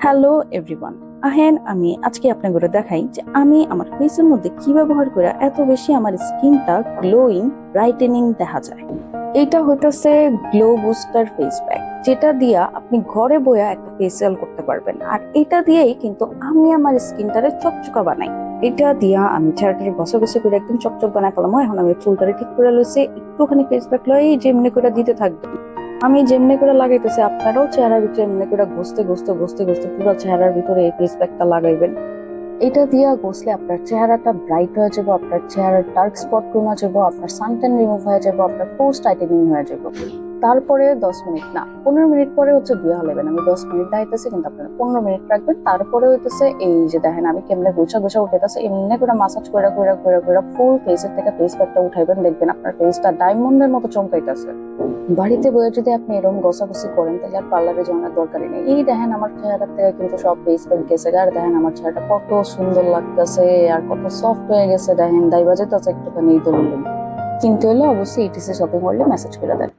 Hello everyone, আহেন আমি আজকে আপনাদের দেখাই যে আমি আমার ফেসের মধ্যে কি ব্যবহার করে এত বেশি আমার স্কিনটা গ্লোয়িং ব্রাইটেনিং দেখা যায়। এটা হইতেছে গ্লো বুস্টার ফেস প্যাক, যেটা দিয়া আপনি ঘরে বইয়া একটা ফেসিয়াল করতে পারবেন। আর এটা দিয়েই কিন্তু আমি আমার স্কিনটারে চকচকা বানাই। এটা দিয়া আমি চেহারাটারে ঘষে ঘষে করে একদম চকচক বানাই ফেলাম। এখন আমি চুলটারে ঠিক করে লইছি, একটুখানি ফেস প্যাক লই যেমনি করে দিতে থাকবেন। আমি যেমনি করে লাগাইতেছি আপনারাও চেহারার ভিতরে এমনি করে ঘষতে ঘষতে ঘষতে ঘষতে পুরো চেহারার ভিতরে এই ফেস প্যাকটা লাগাইবেন। এটা দিয়া ঘষলে আপনার চেহারাটা ব্রাইট হয়ে যাবে, আপনার চেহারার ডার্ক স্পট কমে যাবে, আপনার সানট্যান রিমুভ হয়ে যাবে, আপনার পোর্স টাইটেনিং হয়ে যাবে। তারপরে 10 মিনিট না 15 মিনিট পরে ধুয়ে হালাবেন। আমি 10 মিনিট দাইতেছি, কিন্তু আপনারা 15 মিনিট রাখবেন। তারপরে এই যে দেখেন আমি কেমনে গোছা গোছা উঠেতেছে, এমনি করে মাসাজ করে করে করে করে ফুল ফেসের থেকে ফেস প্যাকটা উঠাইবেন। দেখবেন আপনার ফেসটা ডায়মন্ডের মতো চমকাইতেছে। বাড়িতে বয়ে যদি আপনি এরকম ঘষাঘষি করেন তাহলে আর পার্লারে যাওয়ার দরকারই নেই। এই দেখেন আমার চেহারা থেকে কিন্তু সব ফেস প্যাক গেছে, আর দেখেন আমার চেহারাটা কত সুন্দর লাগতেছে আর কত সফট হয়ে গেছে। দেখেন দাইবা যেতেছে একটুখানি এই দললেই। কিন্তু হলে অবশ্যই ইটিসি শপিং মলে মেসেজ করে দেন।